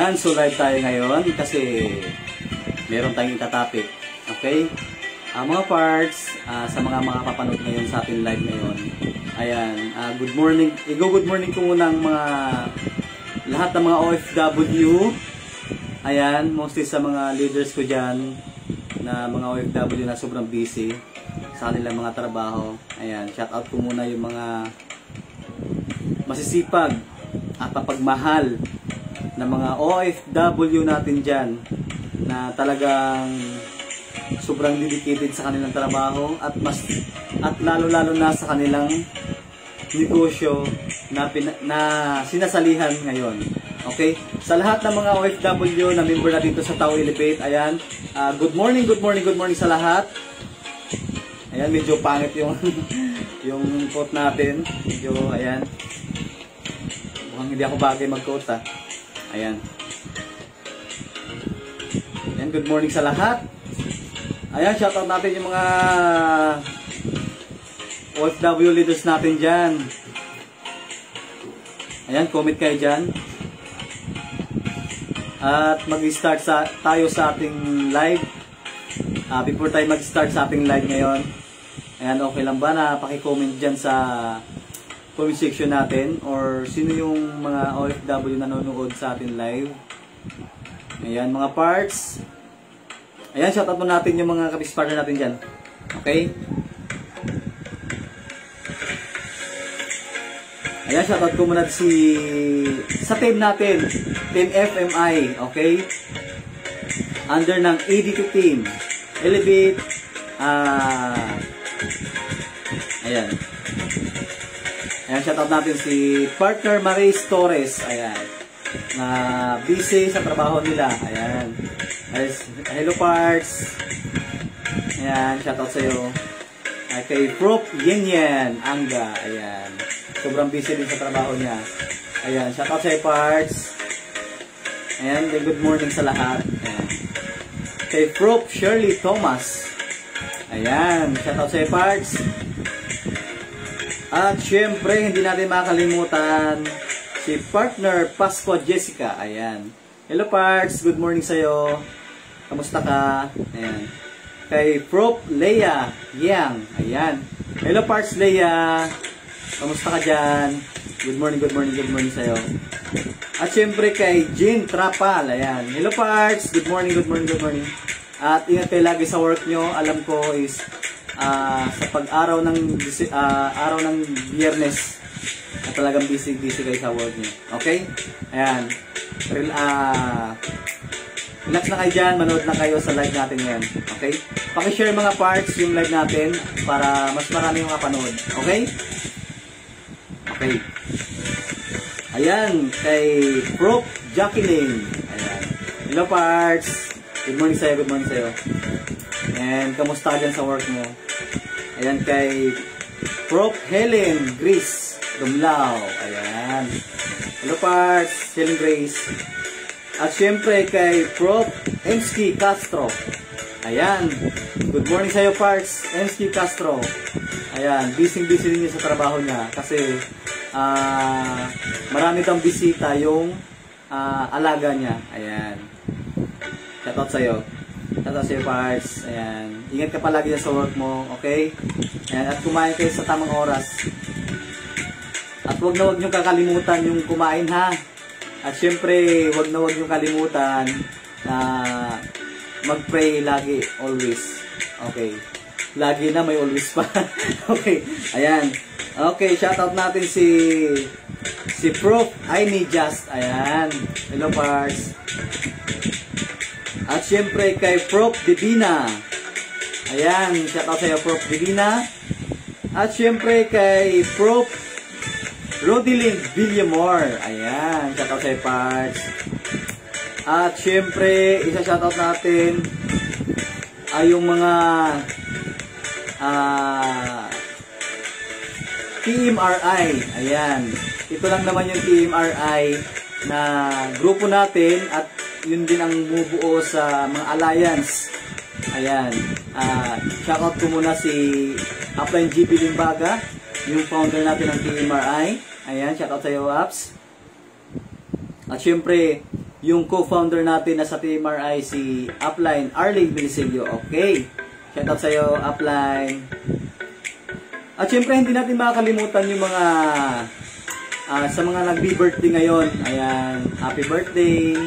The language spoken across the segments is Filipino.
Ayan, so live tayo ngayon kasi meron tayong itatopic. Okay? Mga parts, sa mga makapapanood ngayon sa ating live ngayon. Ayan, good morning. Good morning ko muna ang mga lahat ng mga OFW. Ayan, mostly sa mga leaders ko dyan na mga OFW na sobrang busy sa kanilang mga trabaho. Ayan, shout out ko muna yung mga masisipag at mapagmahal na mga OFW natin dyan na talagang sobrang dedicated sa kanilang trabaho at lalo-lalo na sa kanilang negosyo na sinasalihan ngayon. Okay? Sa lahat ng mga OFW na member na dito sa Tao Elevate, ayan, good morning sa lahat. Ayan, medyo pangit yung yung quote natin. Medyo, ayan. Mukhang hindi ako bagay mag-quote, ha. Ayan. Ayan, good morning sa lahat. Ayan, shoutout natin yung mga OFW leaders natin dyan. Ayan, comment kayo dyan. At mag-start tayo sa ating live. Before tayo mag-start sa ating live ngayon, ayan, okay lang ba na paki-comment dyan sa comment section natin or sino yung mga OFW na nanonood sa ating live. Ayan, mga parts. Ayan, shoutout mo natin yung mga kabis-partner natin dyan. Okay? Ayan, shoutout ko muna sa team natin. Team FMI. Okay? Under ng ADT team. Elevate. Ayan. Ayan, shoutout natin si partner Maris Torres. Ayan. Na busy sa trabaho nila. Ayan. Hello parts. Ayan, shoutout sa'yo. Kay Prof. Yenyen Angga. Ayan. Sobrang busy din sa trabaho niya. Ayan, shoutout sa'yo parts. Ayan, good morning sa lahat. Ayan. Kay Prof. Shirley Thomas. Ayan, shoutout sa'yo parts. At syempre, hindi natin makalimutan si partner Pasco Jessica. Ayan. Hello parts, good morning sa'yo. Kamusta ka? Ayan. Kay Prof. Leia Yang. Ayan. Hello parts Leia. Kamusta ka dyan? Good morning sa'yo. At syempre kay Jean Trapal. Ayan. Hello parts. Good morning. At ingat kayo lagi sa work nyo. Alam ko is sa pag-araw ng Biyernes at talagang busy kayo sa work nyo. Okay? Ayan. Relax na kayo dyan. Manood na kayo sa live natin ngayon. Okay? Pakishare mga parts yung live natin para mas marami yung kapanood. Okay? Okay. Ayan. Kay Prof. Jacqueline. Ayan. Hello parts. Good morning sa'yo. And kamusta ka dyan sa work mo? Ayan, kay Prof. Helen Grace Dumlao. Ayan. Hello parts. Helen Grace. At syempre kay Prof. Emski Castro. Ayan. Good morning sa'yo parts. Emski Castro. Ayan. Busy din niya sa trabaho niya. Kasi marami kang bisita yung alaga niya. Ayan. Shoutout sa'yo. Shoutout sa'yo parts. Ayan. Ingat ka palagi sa work mo. Okay? Ayan. At kumain kayo sa tamang oras. At huwag nyo kakalimutan yung kumain ha. At syempre, huwag nyo kalimutan na mag-pray lagi, always. Okay. Lagi na, may always pa. Okay. Ayan. Okay, shoutout natin si Prof. Aimee Just. Ayan. Hello, parts. At syempre, kay Prof. Divina. Ayan. Shoutout sa'yo, Prof. Divina. At syempre, kay Prof. Rodilyn Villamor. Ayan. Shoutout sa'yo, parts. At syempre, isa-shoutout natin ay yung mga TMRI. Ayan. Ito lang naman yung TMRI na grupo natin at yun din ang bumubuo sa mga alliance. Ayan. Shoutout ko muna si Upline GP Limbaga, yung founder natin ng TMRI. Ayan, shoutout sa iyo, Apps. At syempre, yung co-founder natin na sa PMRI, si Upline Arlene Belisilio. Okay, shoutout sa'yo, Upline. At syempre, hindi natin makakalimutan yung mga sa mga nagbi-birthday ngayon. Ayan, happy birthday,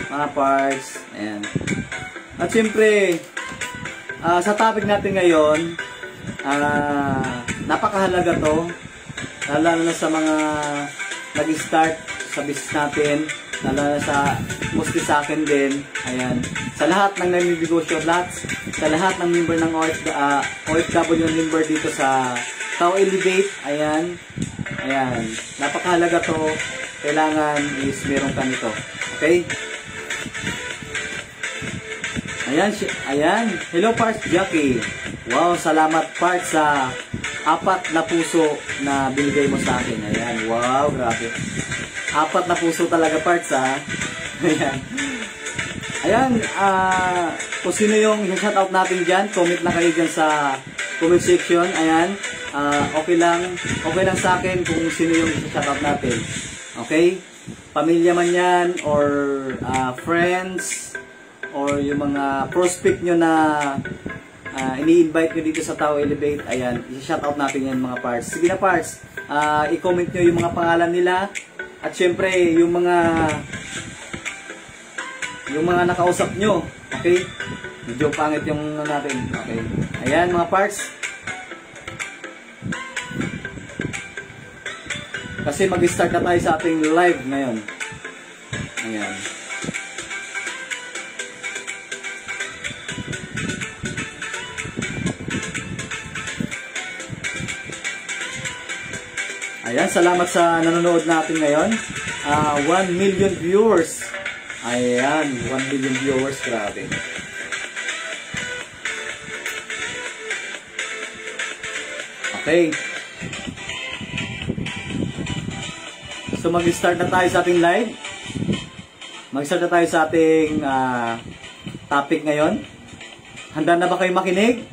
mga parts. Ayan. At syempre, sa topic natin ngayon, napakahalaga to, lalo na sa mga nag-start sa business natin, lalo na sa, mostly sa akin din. Ayan, sa lahat ng nagnegosyo, sa lahat ng member ng OFW member dito sa Tao Elevate. Ayan, napakahalaga to, kailangan is meron ka nito. Okay? Ayan, hello Parts Jackie. Wow, salamat Parts sa 4 na puso na binigay mo sa akin. Ayan, wow, grabe. 4 na puso talaga Parts, ha. Ayan, kung sino yung shoutout natin dyan, comment na kayo dyan sa comment section. Ayan, okay lang sa akin kung sino yung shoutout natin. Okay? Pamilya man yan, or friends, or yung mga prospect nyo na ini-invite nyo dito sa Tao Elevate. Ayan, i-shoutout natin yan mga Parts. Sige na Parts, i-comment nyo yung mga pangalan nila. At syempre, yung mga nakausap nyo. Okay? Medyo pangit yung natin. Okay. Ayan mga Parts. Kasi mag-start na tayo sa ating live ngayon. Ayan. Ayan, salamat sa nanonood natin ngayon. 1 million viewers. Ayan, 1 million viewers. Grabe. Okay. So, mag-start na tayo sa ating live. Mag-start na tayo sa ating topic ngayon. Handa na ba kayong makinig?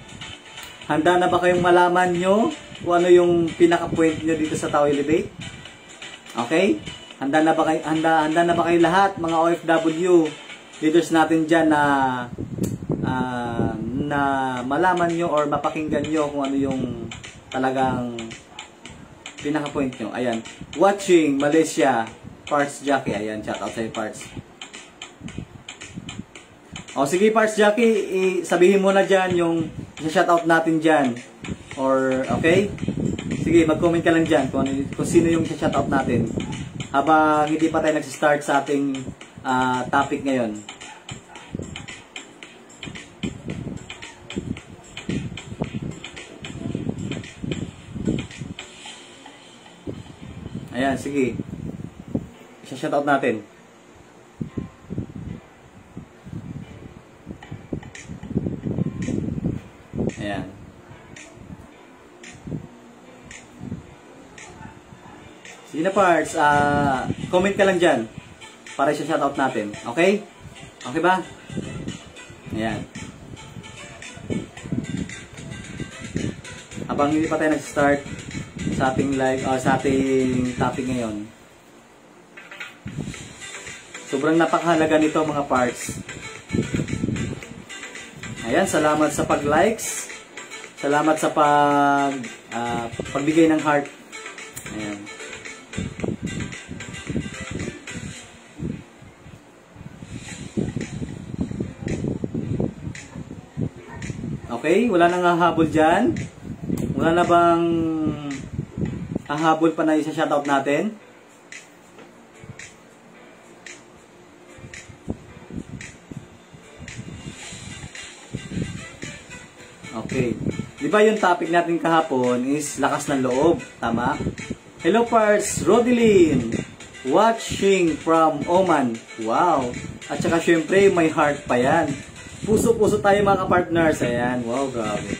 Handa na ba kayong malaman nyo kung ano yung pinaka-point nyo dito sa Tao Elevate? Okay? Handa na ba kayo lahat, mga OFW leaders natin dyan na malaman nyo or mapakinggan nyo kung ano yung talagang pinaka-point nyo? Ayan. Watching Malaysia, Parts Jackie. Ayan, shout out sa'yo Parts. O sige Parts Jackie, sabihin mo na dyan yung shoutout natin dyan. Or, okay? Sige, mag-comment ka lang dyan kung sino yung shoutout natin. Habang hindi pa tayo nagsistart sa ating topic ngayon. Ayan, sige. Shoutout natin. Ayan. Sige na Parts, comment ka lang dyan para i-shoutout natin. Okay? Okay ba? Ayan. Habang hindi pa tayo nag-start sa ating live, sa ating topic ngayon. Sobrang napakahalaga nito mga Parts. Ayan, salamat sa pag-likes. Salamat sa pagbigay ng heart. Ayan. Okay, wala nang hahabol dyan. Wala na bang hahabol pa na isa-shoutout natin? Okay. Di ba yung topic natin kahapon is lakas ng loob? Tama? Hello Parts, Rodeline. Watching from Oman. Wow. At saka syempre, may heart pa yan. Puso-puso tayo mga partners. Ayan. Wow, grabe.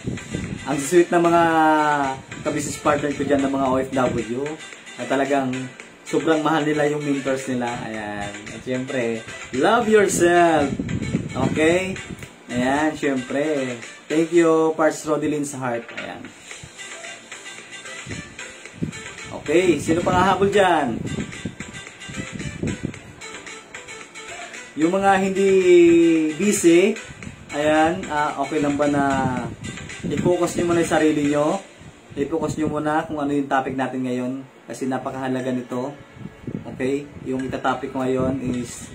Ang sweet na mga ka-business partner ko dyan ng mga OFW. Na talagang sobrang mahal nila yung mentors nila. Ayan. At syempre, love yourself. Okay? Ayan, syempre. Thank you, Parts Rodeline sa heart. Ayan. Okay, sino pang hahabol dyan? Yung mga hindi busy, ayan, okay lang ba na i-focus nyo muna yung sarili nyo? I-focus nyo muna kung ano yung topic natin ngayon kasi napakahalaga nito. Okay? Yung itatopic ko ngayon is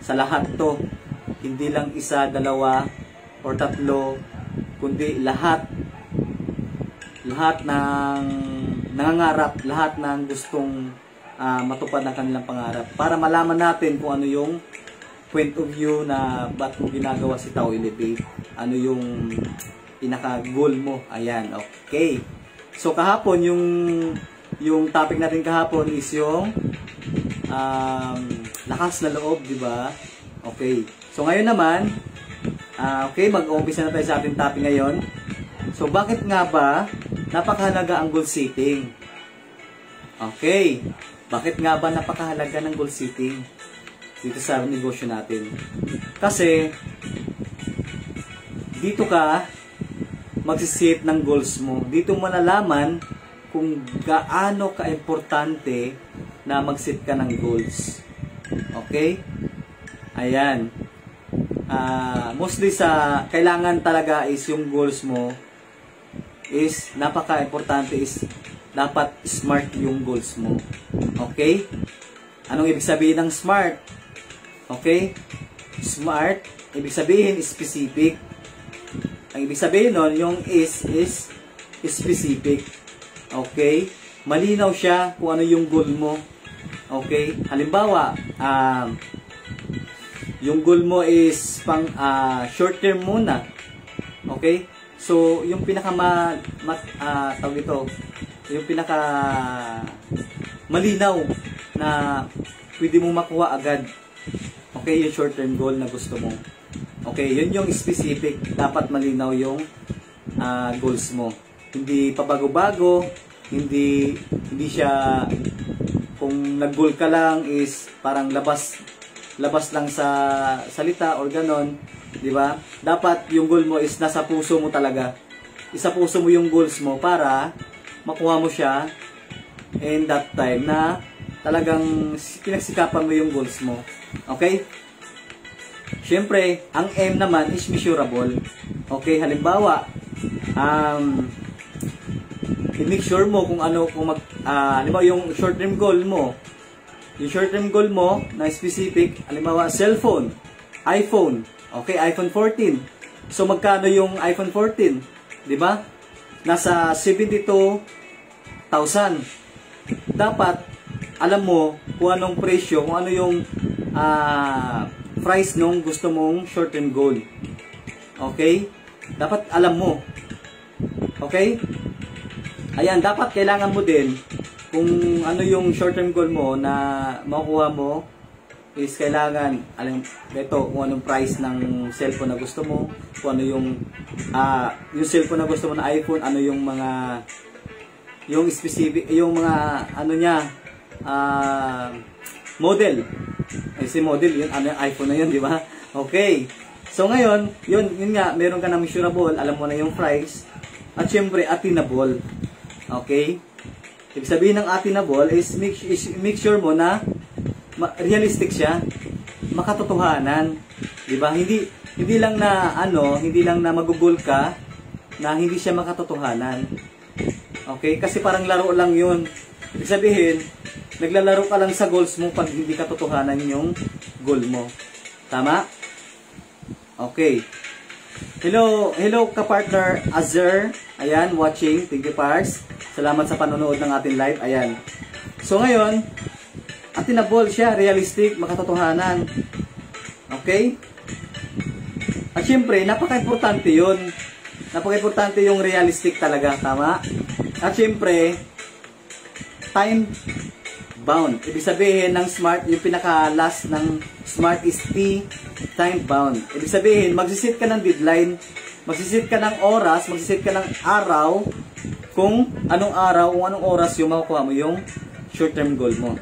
sa lahat to. Hindi lang isa, dalawa, or tatlo, kundi lahat. Lahat ng nangangarap, lahat ng gustong matupad ng kanilang pangarap. Para malaman natin kung ano yung point of view na ba't mo ginagawa si Tao Elevate. Ano yung pinaka-goal mo. Ayan, okay. So kahapon, yung topic natin kahapon is yung lakas na loob, di ba? Okay. So ngayon naman, okay, mag-uumpisa na tayo sa ating topic ngayon. So bakit nga ba napakahalaga ang goal setting? Okay. Bakit nga ba napakahalaga ng goal setting dito sa negosyo natin? Kasi dito ka magsiset ng goals mo. Dito mo nalaman kung gaano ka-importante na mag-set ka ng goals. Okay? Ayan. Mostly sa kailangan talaga is yung goals mo is napaka-importante is dapat smart yung goals mo. Okay? Anong ibig sabihin ng smart? Okay? Smart, ibig sabihin specific. Ang ibig sabihin nun, yung is specific. Okay? Malinaw siya kung ano yung goal mo. Okay? Halimbawa, yung goal mo is pang short term muna. Okay? So, yung tawag ito, yung pinaka malinaw na pwede mo makuha agad. Okay, yung short term goal na gusto mo. Okay, yun yung specific. Dapat malinaw yung goals mo. Hindi pabago-bago, hindi siya kung nag-goal ka lang is parang labas lang sa salita or ganon, di ba? Dapat yung goal mo is nasa puso mo talaga. Isa puso mo yung goals mo para makuha mo siya in that time na talagang pinagsikapan mo yung goals mo. Okay? Siyempre, ang aim naman is measurable. Okay, halimbawa, i-make sure mo kung ano, halimbawa yung short-term goal mo. Yung short-term goal mo na specific, halimbawa, cellphone, iPhone. Okay, iPhone 14. So, magkano yung iPhone 14? Diba? Nasa 72,000. Dapat, alam mo kung anong presyo, kung ano yung price nung gusto mong short-term goal. Okay? Dapat alam mo. Okay? Ayan, dapat kailangan mo din kung ano yung short-term goal mo na makuha mo is kailangan, alam, ito, kung anong price ng cellphone na gusto mo, kung ano yung cellphone na gusto mo na iPhone, ano yung mga yung specific, yung mga ano niya, model. Si model, yun, ano yung iPhone na yun, di ba? Okay. So ngayon, yun nga, meron ka na measurable, alam mo na yung price, at syempre, attainable. Okay? Ibig sabihin ng attainable is make sure mo na realistic siya, makatotohanan. Di ba? Hindi lang na, hindi lang na magugol ka, na hindi siya makatotohanan. Okay? Kasi parang laro lang yun. Ibig sabihin, naglalaro ka lang sa goals mo pag hindi katotohanan yung goal mo. Tama? Okay. Hello ka-partner Azer. Ayan, watching. Thank you, Pars. Salamat sa panonood ng ating live. Ayan. So ngayon, attainable siya, realistic, makatotohanan. Okay? At syempre, napaka-importante yun. Napaka-importante yung realistic talaga. Tama? At syempre, time bound. Ibig sabihin ng smart, yung pinaka-last ng smart is T, time bound. Ibig sabihin, magsisit ka ng deadline, magsisit ka ng oras, magsisit ka ng araw, kung anong araw, kung anong oras yung makukuha mo yung short-term goal mo.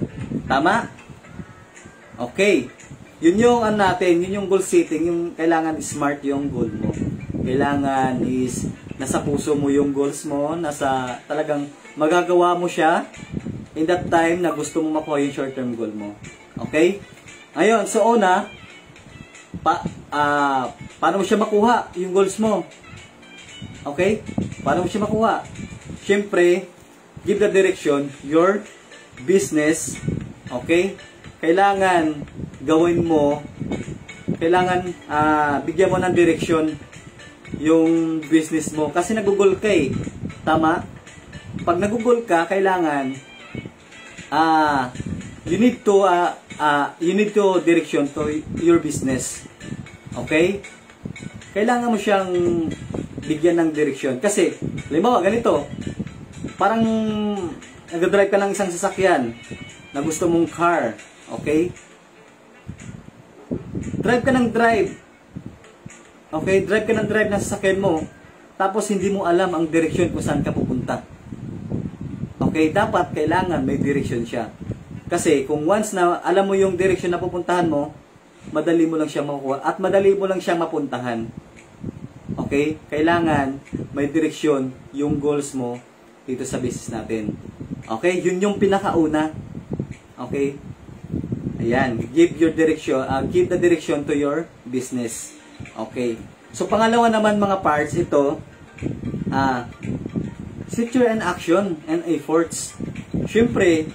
Tama? Okay. Yun yung natin, yun yung goal setting, yung kailangan smart yung goal mo. Kailangan is nasa puso mo yung goals mo, nasa talagang magagawa mo siya in that time na gusto mo makuha yung short-term goal mo. Okay? Ngayon, so una, paano mo siya makuha yung goals mo? Okay? Paano mo siya makuha? Siyempre, give the direction, your business, okay? Kailangan gawin mo, kailangan bigyan mo ng direction yung business mo. Kasi nagugol ka eh. Tama? Pag nagugol ka, kailangan you need to direction to your business. Okay? Kailangan mo siyang bigyan ng direction. Kasi, halimbawa, ganito, parang nag-drive ka ng isang sasakyan na gusto mong car. Okay? Drive ka ng drive. Okay? Drive ka ng drive ng sasakyan mo. Tapos, hindi mo alam ang direction kung saan ka pupunta. Okay? Dapat, kailangan may direction siya. Kasi, kung once na alam mo yung direction na pupuntahan mo, madali mo lang siya makukuha at madali mo lang siya mapuntahan. Okay? Kailangan may direksyon yung goals mo dito sa business natin. Okay? Yun yung pinakauna. Okay? Ayan. Give the direction to your business. Okay. So, pangalawa naman mga parts, ito, secure and action and efforts. Siyempre,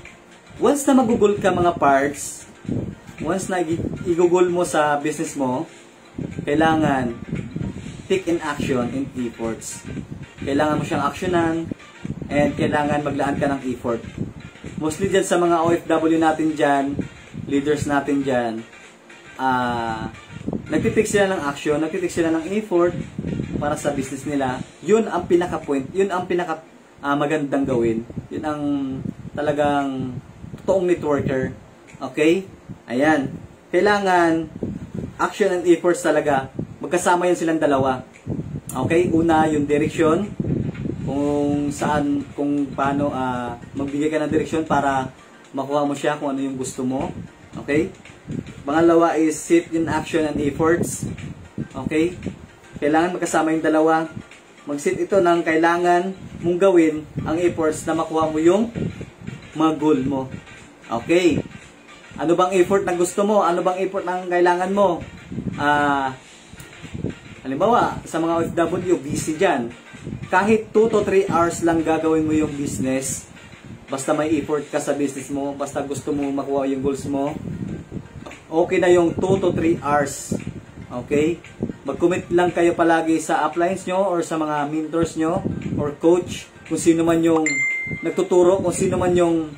once na magugol ka mga parts, once na igugol mo sa business mo, kailangan take in action and efforts. Kailangan mo siyang actionan and kailangan maglaan ka ng effort. Mostly dyan sa mga OFW natin dyan, leaders natin dyan, nagtitake sila ng action, nagtitake sila ng effort para sa business nila. Yun ang pinaka-point, yun ang magandang gawin. Yun ang talagang totoong networker. Okay? Ayan. Kailangan action and efforts talaga. Magkasama yun silang dalawa. Okay? Una, yung direction. Kung saan, kung paano magbigay ka ng direction para makuha mo siya kung ano yung gusto mo. Okay? Pangalawa is sit in action and efforts. Okay? Kailangan magkasama yung dalawa. Mag-sit ito ng kailangan mong gawin ang efforts na makuha mo yung mga goal mo. Okay? Ano bang effort na gusto mo? Ano bang effort na kailangan mo? Halimbawa, sa mga OFW, busy dyan. Kahit 2 to 3 hours lang gagawin mo yung business, basta may effort ka sa business mo, basta gusto mo makuha yung goals mo, okay na yung 2 to 3 hours. Okay? Mag-commit lang kayo palagi sa uplines nyo or sa mga mentors nyo or coach, kung sino man yung nagtuturo, kung sino man yung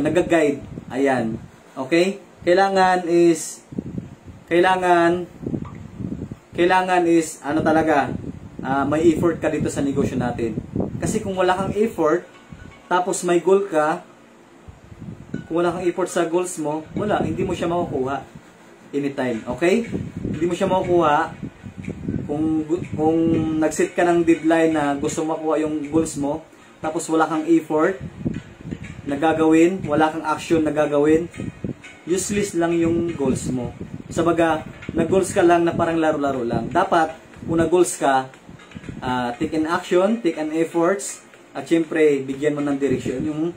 nag-guide. Ayan. Okay? Kailangan is ano talaga, may effort ka dito sa negosyo natin. Kasi kung wala kang effort, tapos may goal ka, kung wala kang effort sa goals mo, hindi mo siya makukuha anytime. Okay? Hindi mo siya makukuha kung nag-set ka ng deadline na gusto mo makuha yung goals mo, tapos wala kang effort na gagawin, wala kang action na gagawin, useless lang yung goals mo. Sabaga, nag-goals ka lang na parang laro-laro lang. Dapat, kung nag-goals ka, take an action, take an efforts, at syempre, bigyan mo ng direction yung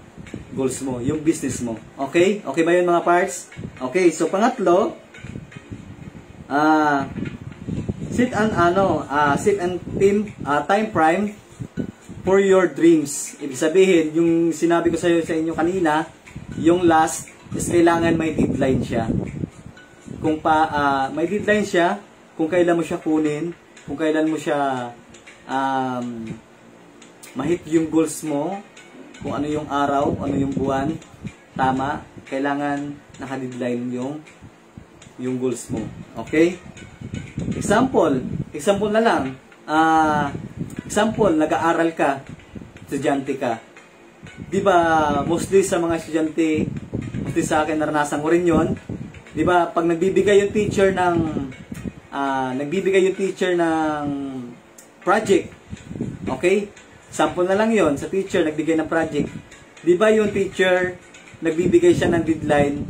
goals mo, yung business mo. Okay? Okay ba yun mga parts? Okay, so pangatlo, sit and time prime for your dreams. Ibig sabihin, yung sinabi ko sa inyo kanina, yung last is kailangan may deadline siya. Kung may deadline siya, kung kailan mo siya kunin, kung kailan mo siya ma-hit yung goals mo, kung ano yung araw, ano yung buwan, tama, kailangan naka-deadline yung goals mo. Okay? Example na lang. Example, nag-aaral ka, estudyante ka. Di ba, mostly sa mga estudyante, mostly sa akin, naranasan ko rin yun. Di ba, pag nagbibigay yung teacher ng project, okay? Sample na lang yon, sa teacher nagbigay ng project. Di ba yung teacher nagbibigay siya ng deadline?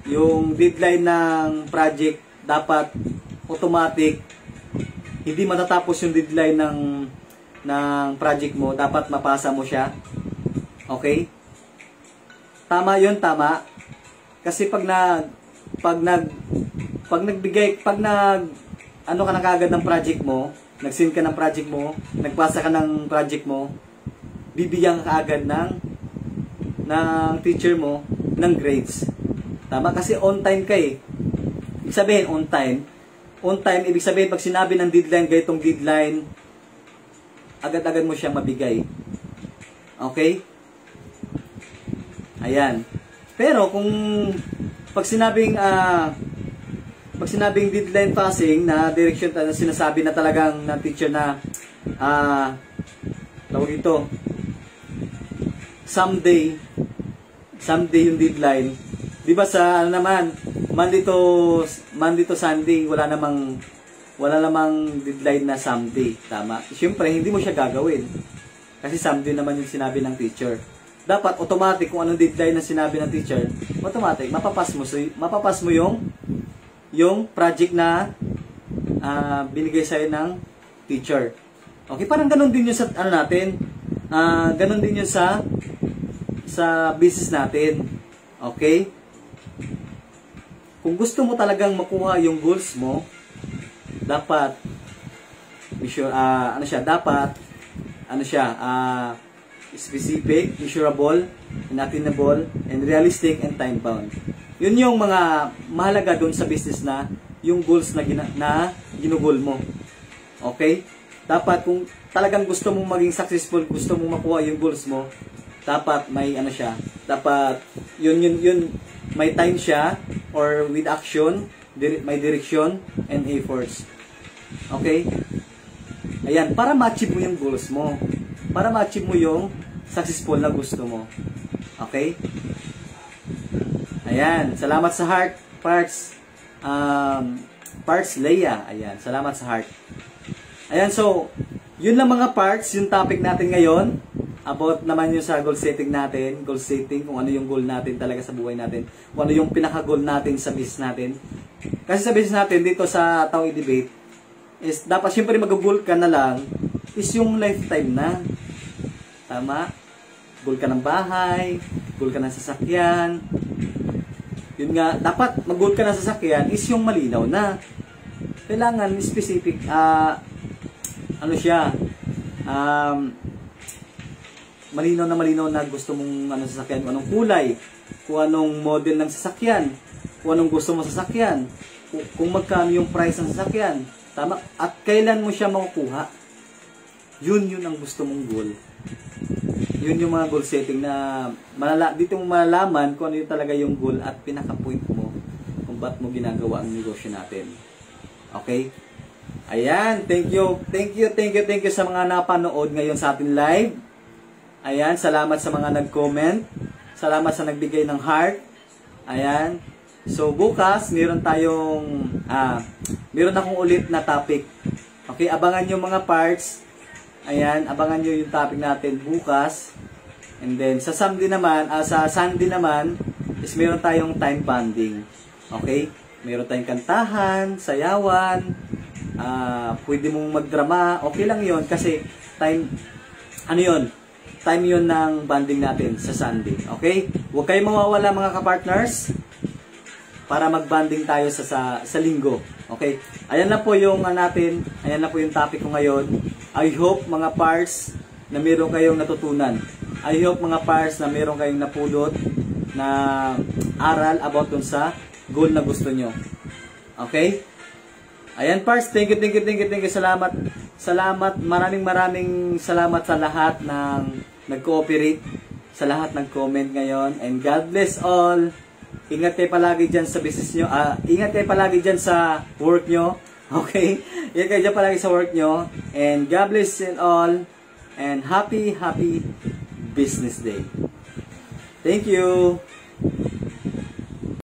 Yung deadline ng project dapat automatic, hindi matatapos yung deadline ng project mo, dapat mapasa mo siya. Okay? Tama yun, tama. Kasi pag ano ka na kaagad ng project mo, nag-send ka ng project mo, nagpasa ka ng project mo, bibigyan ka kaagad ng teacher mo ng grades. Tama? Kasi on time ka eh. Ibig sabihin, on time. On time, ibig sabihin, pag sinabi ng deadline, ganitong deadline, agad-agad mo siyang mabigay. Okay? Ayan. Pero kung pag sinabing deadline passing na direction na sinasabi na talagang ng teacher na tawag ito someday yung deadline, di ba sa ano naman Monday to Sunday wala namang deadline na someday, tama? Siyempre hindi mo siya gagawin kasi someday naman yung sinabi ng teacher. Dapat automatic kung anong deadline na sinabi ng teacher, automatic mapapas mo yung project na binigay sa'yo ng teacher. Okay, parang ganun din yun sa ano natin. Ganun din yun sa business natin. Okay? Kung gusto mo talagang makuha yung goals mo, dapat specific, measurable, and attainable, and realistic, and time-bound. Yun yung mga mahalaga doon sa business na yung goals na ginugol mo. Okay? Dapat kung talagang gusto mong maging successful, gusto mong makuha yung goals mo, dapat may dapat yun may time siya, or with action, may direction, and efforts. Okay? Ayan, para ma-achieve mo yung goals mo. Para ma-achieve mo yung successful na gusto mo. Okay? Ayan, salamat sa heart, Parts. Parts Leia. Ayan, salamat sa heart. Ayan, so, yun lang mga parts, yung topic natin ngayon. About naman yung sa goal setting natin. Goal setting, kung ano yung goal natin talaga sa buhay natin. Kung ano yung pinaka-goal natin sa business natin. Kasi sa business natin, dito sa Tao i-Debate, is dapat syempre mag-goal ka na lang, is yung lifetime na. Tama? Goal ka ng bahay, goal ka ng sasakyan. Yun nga, dapat mag-goal ka ng sasakyan is yung malinaw na. Kailangan specific, malinaw na gusto mong sasakyan, kung anong kulay, kung anong model ng sasakyan, kung anong gusto mo sasakyan, kung magkano yung price ng sasakyan. Tama? At kailan mo siya makukuha. Yun ang gusto mong goal. Yun yung mga goal setting na dito mo malalaman kung ano yung talaga yung goal at pinaka-point mo kung ba't mo ginagawa ang negosyo natin. Okay? Ayan, thank you sa mga napanood ngayon sa ating live. Ayan, salamat sa mga nag-comment. Salamat sa nagbigay ng heart. Ayan. So bukas meron akong ulit na topic. Okay, abangan nyo mga parts. Ayan, abangan nyo yung topic natin bukas. And then, sa Sunday naman, is meron tayong time bonding. Okay? Meron tayong kantahan, sayawan, pwede mong magdrama. Okay lang yon kasi time yun ng bonding natin sa Sunday. Okay? Huwag kayong mawawala mga kapartners para mag-bonding tayo sa linggo. Okay? Ayan na po yung ayan na po yung topic ko ngayon. I hope mga parts na meron kayong natutunan. I hope mga parts na meron kayong napulot na aral about dun sa goal na gusto nyo. Okay? Ayan parts, thank you. Salamat, maraming salamat sa lahat ng nag-cooperate, sa lahat ng comment ngayon. And God bless all. Ingat kayo palagi dyan sa business nyo. Ingat kayo palagi dyan sa work nyo. Okay? Ingat kayo dyan palagi sa work nyo. And God bless you all. And happy business day. Thank you.